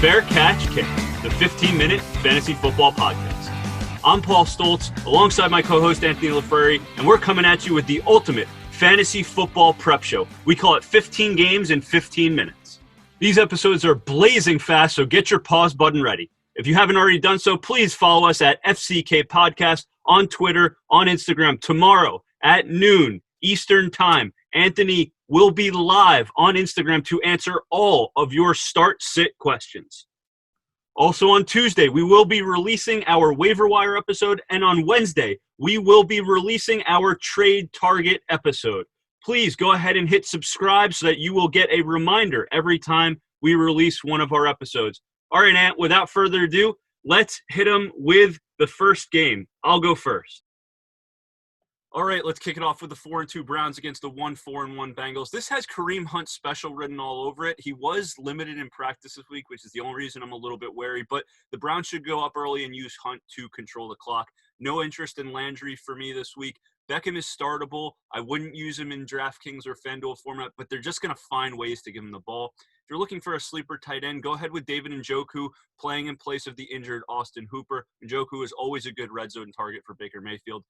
Fair Catch Kick, the 15-minute fantasy football podcast. I'm Paul Stoltz, alongside my co-host Anthony LaFreri, and we're coming at you with the ultimate fantasy football prep show. We call it 15 games in 15 minutes. These episodes are blazing fast, so get your pause button ready. If you haven't already done so, please follow us at FCK Podcast on Twitter, on Instagram. Tomorrow at noon Eastern Time, Anthony will be live on Instagram to answer all of your start-sit questions. Also on Tuesday, we will be releasing our waiver wire episode, and on Wednesday, we will be releasing our trade target episode. Please go ahead and hit subscribe so that you will get a reminder every time we release one of our episodes. All right, Ant, without further ado, let's hit them with the first game. I'll go first. All right, let's kick it off with the 4-2 Browns against the 4-1 Bengals. This has Kareem Hunt special written all over it. He was limited in practice this week, which is the only reason I'm a little bit wary. But the Browns should go up early and use Hunt to control the clock. No interest in Landry for me this week. Beckham is startable. I wouldn't use him in DraftKings or FanDuel format, but they're just going to find ways to give him the ball. If you're looking for a sleeper tight end, go ahead with David Njoku playing in place of the injured Austin Hooper. Njoku is always a good red zone target for Baker Mayfield.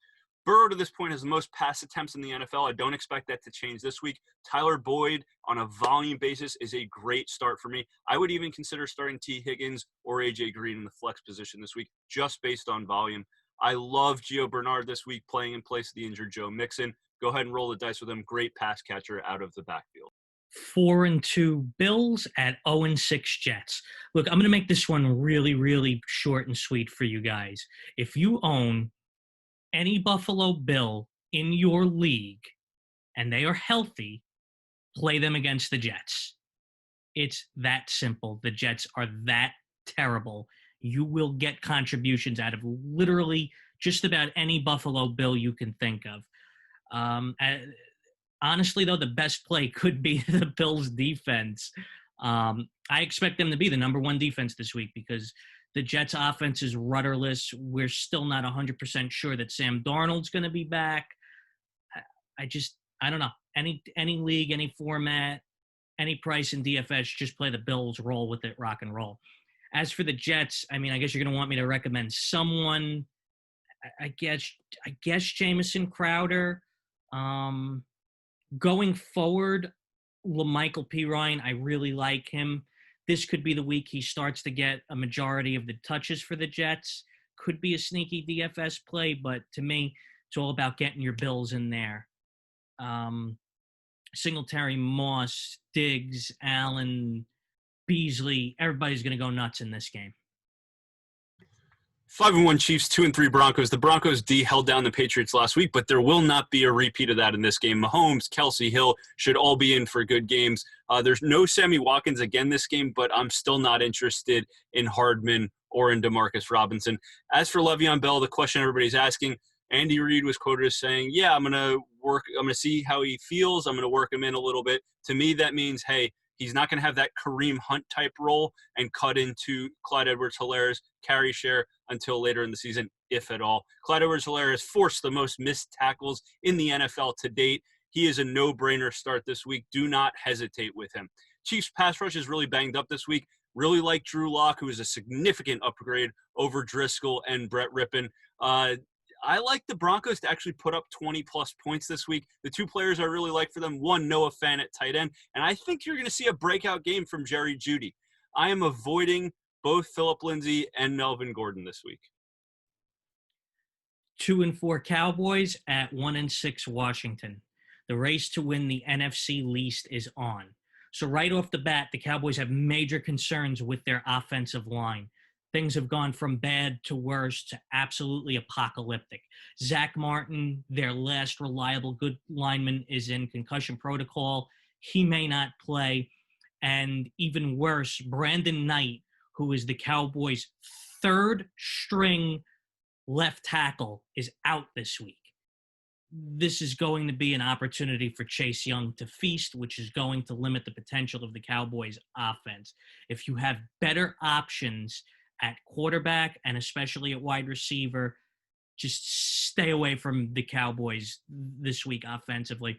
Burrow to this point has the most pass attempts in the NFL. I don't expect that to change this week. Tyler Boyd on a volume basis is a great start for me. I would even consider starting T. Higgins or A.J. Green in the flex position this week just based on volume. I love Gio Bernard this week playing in place of the injured Joe Mixon. Go ahead and roll the dice with him. Great pass catcher out of the backfield. 4-2 Bills at 0-6 Jets. Look, I'm going to make this one really, really short and sweet for you guys. If you own any Buffalo Bill in your league and they are healthy, play them against the Jets. It's that simple. The Jets are that terrible. You will get contributions out of literally just about any Buffalo Bill you can think of. Honestly, though, the best play could be the Bills' defense. I expect them to be the number one defense this week because the Jets' offense is rudderless. We're still not 100% sure that Sam Darnold's going to be back. I don't know. Any league, any format, any price in DFS, just play the Bills, roll with it, rock and roll. As for the Jets, I mean, I guess you're going to want me to recommend someone. I guess Jamison Crowder. Going forward, LaMichael P. Ryan, I really like him. This could be the week he starts to get a majority of the touches for the Jets. Could be a sneaky DFS play, but to me, it's all about getting your Bills in there. Singletary, Moss, Diggs, Allen, Beasley, everybody's going to go nuts in this game. 5-1 Chiefs, 2-3 Broncos. The Broncos D held down the Patriots last week, but there will not be a repeat of that in this game. Mahomes, Kelsey, Hill should all be in for good games. There's no Sammy Watkins again this game, but I'm still not interested in Hardman or in Demarcus Robinson. As for Le'Veon Bell, the question everybody's asking, Andy Reid was quoted as saying, yeah, I'm going to see how he feels. I'm going to work him in a little bit. To me, that means, hey, he's not going to have that Kareem Hunt type role and cut into Clyde Edwards-Hilaire's carry share until later in the season, if at all. Clyde Edwards-Hilaire has forced the most missed tackles in the NFL to date. He is a no-brainer start this week. Do not hesitate with him. Chiefs pass rush is really banged up this week. Really like Drew Lock, who is a significant upgrade over Driscoll and Brett Rippon. I like the Broncos to actually put up 20-plus points this week. The two players I really like for them, one, Noah Fant at tight end, and I think you're going to see a breakout game from Jerry Jeudy. I am avoiding both Phillip Lindsay and Melvin Gordon this week. 2-4 Cowboys at 1-6 Washington. The race to win the NFC least is on. So right off the bat, the Cowboys have major concerns with their offensive line. Things have gone from bad to worse to absolutely apocalyptic. Zach Martin, their last reliable good lineman, is in concussion protocol. He may not play. And even worse, Brandon Knight, who is the Cowboys' third string left tackle, is out this week. This is going to be an opportunity for Chase Young to feast, which is going to limit the potential of the Cowboys' offense. If you have better options at quarterback and especially at wide receiver, just stay away from the Cowboys this week offensively.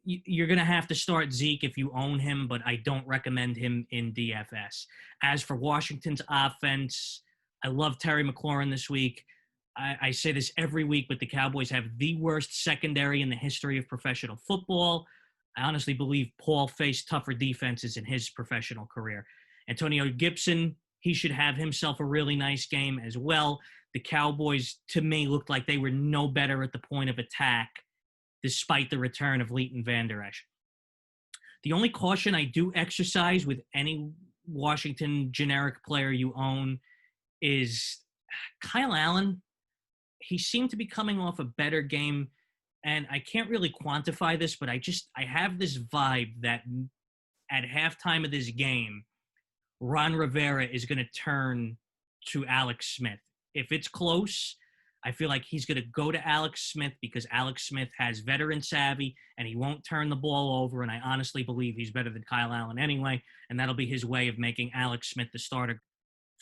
you're going to have to start Zeke if you own him, but I don't recommend him in DFS. As for Washington's offense, I love Terry McLaurin this week. I say this every week, but the Cowboys have the worst secondary in the history of professional football. I honestly believe Paul faced tougher defenses in his professional career. Antonio Gibson, he should have himself a really nice game as well. The Cowboys, to me, looked like they were no better at the point of attack, despite the return of Leighton Vander Esch. The only caution I do exercise with any Washington generic player you own is Kyle Allen. He seemed to be coming off a better game, and I can't really quantify this, but I have this vibe that at halftime of this game, Ron Rivera is going to turn to Alex Smith. If it's close, I feel like he's going to go to Alex Smith because Alex Smith has veteran savvy and he won't turn the ball over. And I honestly believe he's better than Kyle Allen anyway. And that'll be his way of making Alex Smith the starter.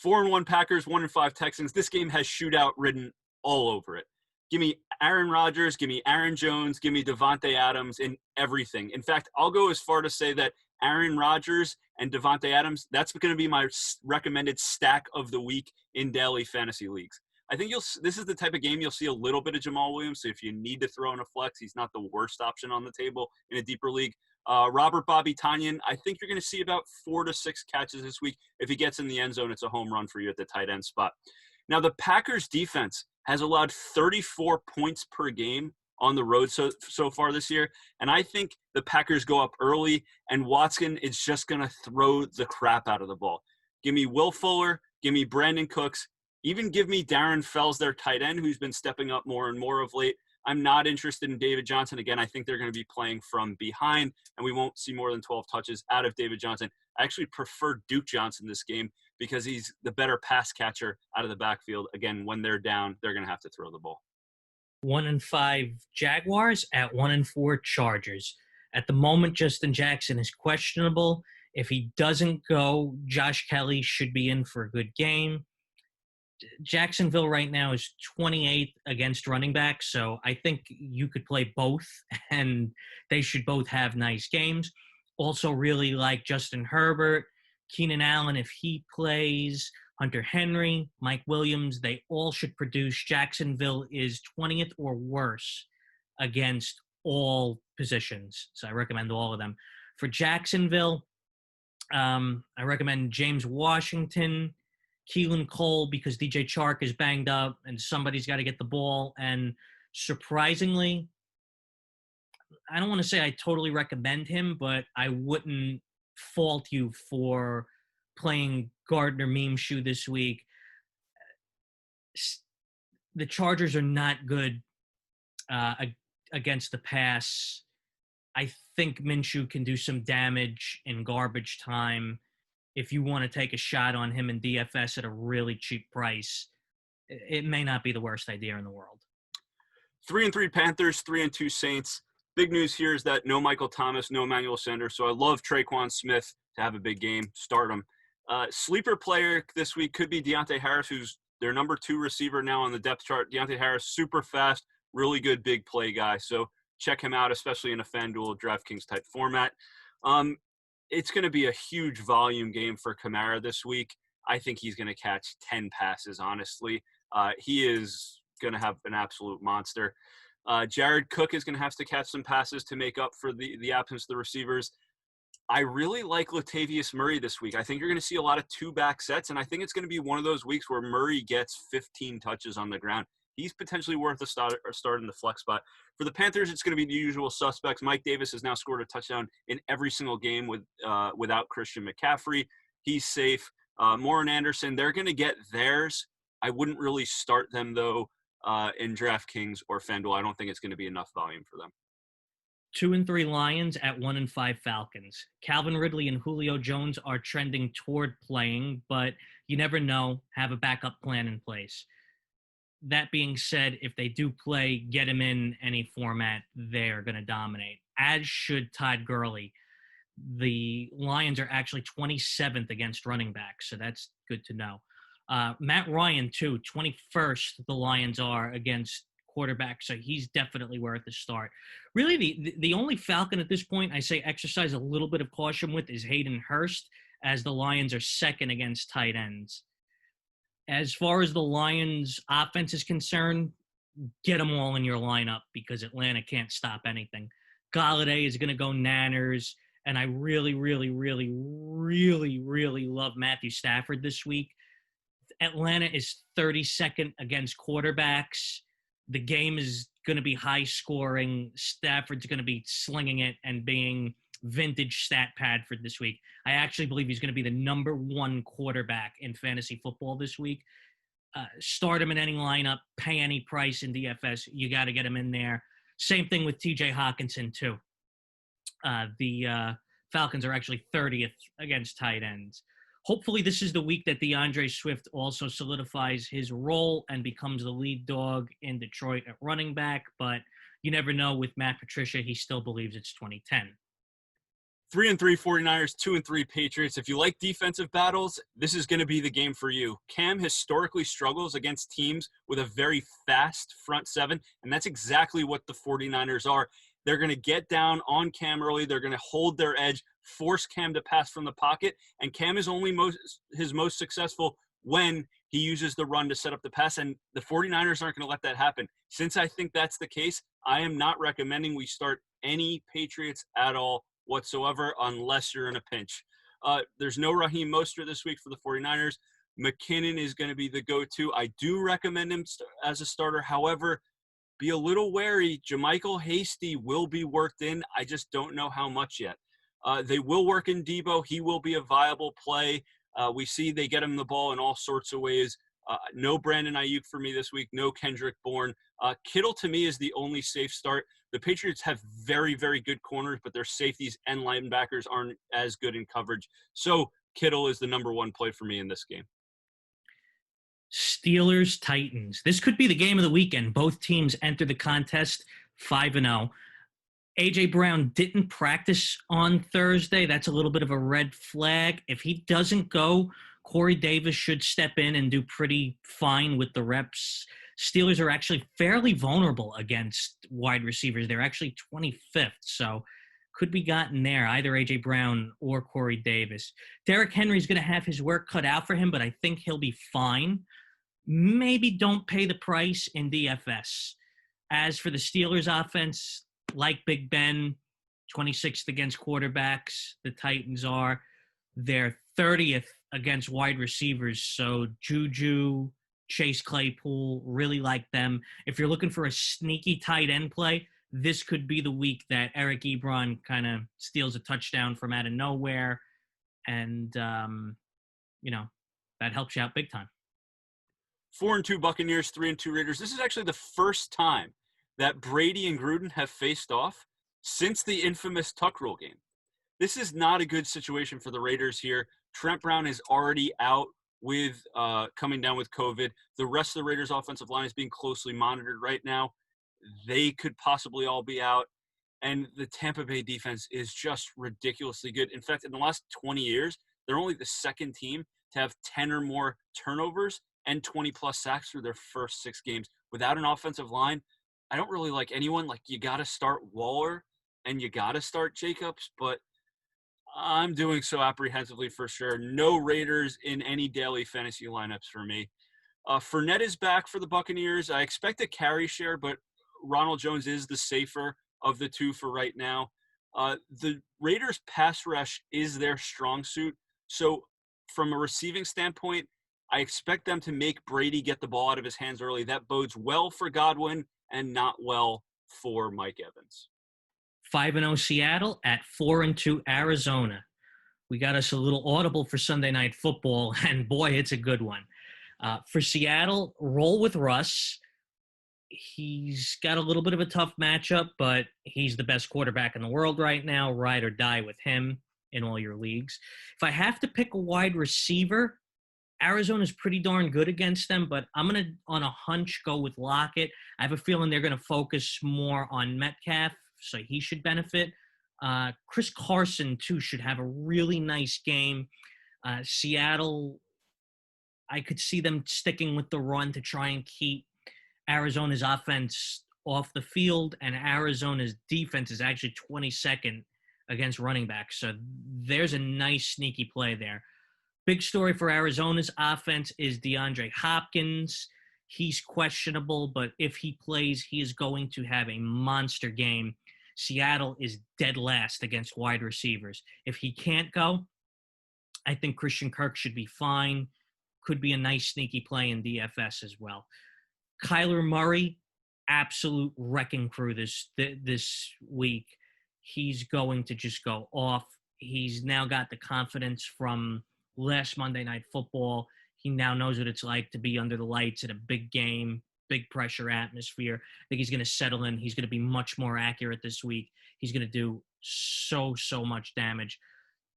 4-1 Packers, 1-5 Texans. This game has shootout written all over it. Give me Aaron Rodgers, give me Aaron Jones, give me Devontae Adams in everything. In fact, I'll go as far to say that Aaron Rodgers and Devontae Adams, that's going to be my recommended stack of the week in daily fantasy leagues. I think this is the type of game you'll see a little bit of Jamal Williams. So if you need to throw in a flex, he's not the worst option on the table in a deeper league. Robert Bobby Tonyan, I think you're going to see about 4 to 6 catches this week. If he gets in the end zone, it's a home run for you at the tight end spot. Now, the Packers defense has allowed 34 points per game on the road so far this year. And I think the Packers go up early, and Watson is just going to throw the crap out of the ball. Give me Will Fuller. Give me Brandon Cooks. Even give me Darren Fells, their tight end, who's been stepping up more and more of late. I'm not interested in David Johnson. Again, I think they're going to be playing from behind, and we won't see more than 12 touches out of David Johnson. I actually prefer Duke Johnson this game because he's the better pass catcher out of the backfield. Again, when they're down, they're going to have to throw the ball. 1-5 Jaguars at 1-4 Chargers. At the moment, Justin Jackson is questionable. If he doesn't go, Josh Kelly should be in for a good game. Jacksonville right now is 28th against running backs, so I think you could play both, and they should both have nice games. Also really like Justin Herbert, Keenan Allen if he plays, Hunter Henry, Mike Williams, they all should produce. Jacksonville is 20th or worse against all positions, so I recommend all of them. For Jacksonville, I recommend James Washington, Keelan Cole, because DJ Chark is banged up and somebody's got to get the ball. And surprisingly, I don't want to say I totally recommend him, but I wouldn't fault you for playing Gardner Minshew this week. The Chargers are not good against the pass. I think Minshew can do some damage in garbage time. If you want to take a shot on him in DFS at a really cheap price, it may not be the worst idea in the world. 3-3 Panthers, 3-2 Saints. Big news here is that no Michael Thomas, no Emmanuel Sanders. So I love Traquan Smith to have a big game. Start him. Sleeper player this week could be Deontay Harris, who's their number 2 receiver now on the depth chart. Deontay Harris, super fast, really good big play guy. So check him out, especially in a FanDuel DraftKings type format. It's going to be a huge volume game for Kamara this week. I think he's going to catch 10 passes, honestly. He is going to have an absolute monster. Jared Cook is going to have to catch some passes to make up for the absence of the receivers. I really like Latavius Murray this week. I think you're going to see a lot of 2-back sets, and I think it's going to be one of those weeks where Murray gets 15 touches on the ground. He's potentially worth a start in the flex spot. For the Panthers, it's going to be the usual suspects. Mike Davis has now scored a touchdown in every single game without Christian McCaffrey. He's safe. Moore and Anderson, they're going to get theirs. I wouldn't really start them, though, in DraftKings or FanDuel. I don't think it's going to be enough volume for them. 2-3 Lions at 1-5 Falcons. Calvin Ridley and Julio Jones are trending toward playing, but you never know. Have a backup plan in place. That being said, if they do play, get him in any format, they're going to dominate, as should Todd Gurley. The Lions are actually 27th against running backs, so that's good to know. Matt Ryan, too, 21st the Lions are against quarterback, so he's definitely worth a start. Really, the only Falcon at this point I say exercise a little bit of caution with is Hayden Hurst, as the Lions are second against tight ends. As far as the Lions' offense is concerned, get them all in your lineup because Atlanta can't stop anything. Galladay is going to go nanners, and I really, really, really, really, really love Matthew Stafford this week. Atlanta is 32nd against quarterbacks. The game is going to be high scoring. Stafford's going to be slinging it and being vintage stat pad for this week. I actually believe he's going to be the number one quarterback in fantasy football this week. Start him in any lineup, pay any price in DFS. You got to get him in there. Same thing with TJ Hawkinson, too. The Falcons are actually 30th against tight ends. Hopefully this is the week that DeAndre Swift also solidifies his role and becomes the lead dog in Detroit at running back. But you never know with Matt Patricia. He still believes it's 2010. 3-3 49ers, 2-3 Patriots. If you like defensive battles, this is going to be the game for you. Cam historically struggles against teams with a very fast front seven, and that's exactly what the 49ers are. They're going to get down on Cam early. They're going to hold their edge, force Cam to pass from the pocket, and Cam is only his most successful when he uses the run to set up the pass, and the 49ers aren't going to let that happen. Since I think that's the case, I am not recommending we start any Patriots at all whatsoever unless you're in a pinch. There's no Raheem Mostert this week for the 49ers. McKinnon is going to be the go-to. I do recommend him as a starter. However, be a little wary. Jermichael Hasty will be worked in. I just don't know how much yet. They will work in Debo. He will be a viable play. We see they get him the ball in all sorts of ways. No Brandon Ayuk for me this week. No Kendrick Bourne. Kittle, to me, is the only safe start. The Patriots have very, very good corners, but their safeties and linebackers aren't as good in coverage. So Kittle is the number one play for me in this game. Steelers, Titans. This could be the game of the weekend. Both teams enter the contest 5-0. A.J. Brown didn't practice on Thursday. That's a little bit of a red flag. If he doesn't go, Corey Davis should step in and do pretty fine with the reps. Steelers are actually fairly vulnerable against wide receivers. They're actually 25th, so could be gotten there, either A.J. Brown or Corey Davis. Derrick Henry's going to have his work cut out for him, but I think he'll be fine. Maybe don't pay the price in DFS. As for the Steelers offense, like Big Ben, 26th against quarterbacks, the Titans are. They're 30th against wide receivers, so Juju, Chase Claypool, really like them. If you're looking for a sneaky tight end play, this could be the week that Eric Ebron kind of steals a touchdown from out of nowhere, and, that helps you out big time. 4-2 Buccaneers, 3-2 Raiders. This is actually the first time that Brady and Gruden have faced off since the infamous Tuck Rule game. This is not a good situation for the Raiders here. Trent Brown is already out with coming down with COVID. The rest of the Raiders' offensive line is being closely monitored right now. They could possibly all be out. And the Tampa Bay defense is just ridiculously good. In fact, in the last 20 years, they're only the second team to have 10 or more turnovers and 20-plus sacks through their first 6 games. Without an offensive line, I don't really like anyone. Like, you got to start Waller and you got to start Jacobs, but I'm doing so apprehensively for sure. No Raiders in any daily fantasy lineups for me. Fournette is back for the Buccaneers. I expect a carry share, but Ronald Jones is the safer of the two for right now. The Raiders' pass rush is their strong suit. So from a receiving standpoint, I expect them to make Brady get the ball out of his hands early. That bodes well for Godwin and not well for Mike Evans. 5-0 Seattle at 4-2 Arizona. We got us a little audible for Sunday Night Football, and boy, it's a good one. For Seattle, roll with Russ. He's got a little bit of a tough matchup, but he's the best quarterback in the world right now. Ride or die with him in all your leagues. If I have to pick a wide receiver, Arizona's pretty darn good against them, but I'm going to, on a hunch, go with Lockett. I have a feeling they're going to focus more on Metcalf, so he should benefit. Chris Carson, too, should have a really nice game. Seattle, I could see them sticking with the run to try and keep Arizona's offense off the field, and Arizona's defense is actually 22nd against running backs. So there's a nice sneaky play there. Big story for Arizona's offense is DeAndre Hopkins. He's questionable, but if he plays, he is going to have a monster game. Seattle is dead last against wide receivers. If he can't go, I think Christian Kirk should be fine. Could be a nice sneaky play in DFS as well. Kyler Murray, absolute wrecking crew this week. He's going to just go off. He's now got the confidence from last Monday Night Football. He now knows what it's like to be under the lights at a big game, big pressure atmosphere. I think he's going to settle in. He's going to be much more accurate this week. He's going to do so much damage.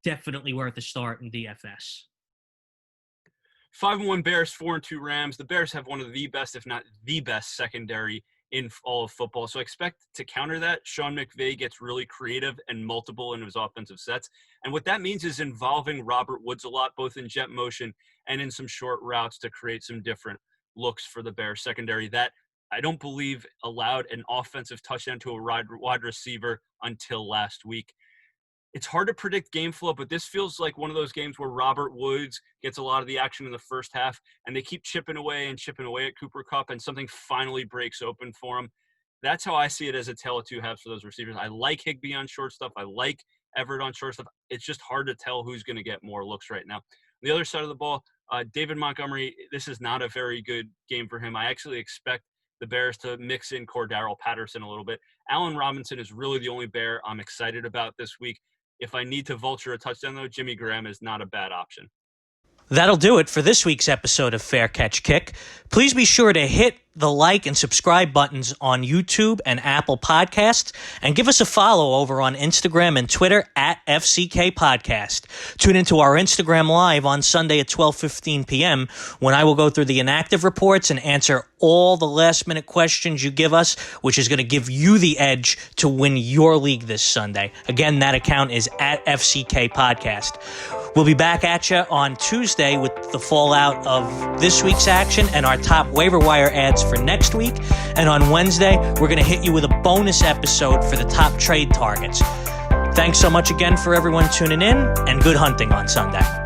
Definitely worth a start in DFS. 5-1 Bears, 4-2 Rams. The Bears have one of the best, if not the best, secondary in all of football. So I expect to counter that, Sean McVay gets really creative and multiple in his offensive sets. And what that means is involving Robert Woods a lot, both in jet motion and in some short routes to create some different looks for the Bears secondary that I don't believe allowed an offensive touchdown to a wide receiver until last week. It's hard to predict game flow, but this feels like one of those games where Robert Woods gets a lot of the action in the first half, and they keep chipping away at Cooper Kupp, and something finally breaks open for him. That's how I see it, as a tale of two halves for those receivers. I like Higbee on short stuff. I like Everett on short stuff. It's just hard to tell who's going to get more looks right now. On the other side of the ball, David Montgomery, this is not a very good game for him. I actually expect the Bears to mix in Cordarrelle Patterson a little bit. Allen Robinson is really the only Bear I'm excited about this week. If I need to vulture a touchdown, though, Jimmy Graham is not a bad option. That'll do it for this week's episode of Fair Catch Kick. Please be sure to hit the like and subscribe buttons on YouTube and Apple Podcasts, and give us a follow over on Instagram and Twitter at FCK Podcast. Tune into our Instagram Live on Sunday at 12:15 p.m. when I will go through the inactive reports and answer all the last-minute questions you give us, which is going to give you the edge to win your league this Sunday. Again, that account is at FCK Podcast. We'll be back at you on Tuesday with the fallout of this week's action and our top waiver wire ads for next week. And on Wednesday, we're going to hit you with a bonus episode for the top trade targets. Thanks so much again for everyone tuning in, and good hunting on Sunday.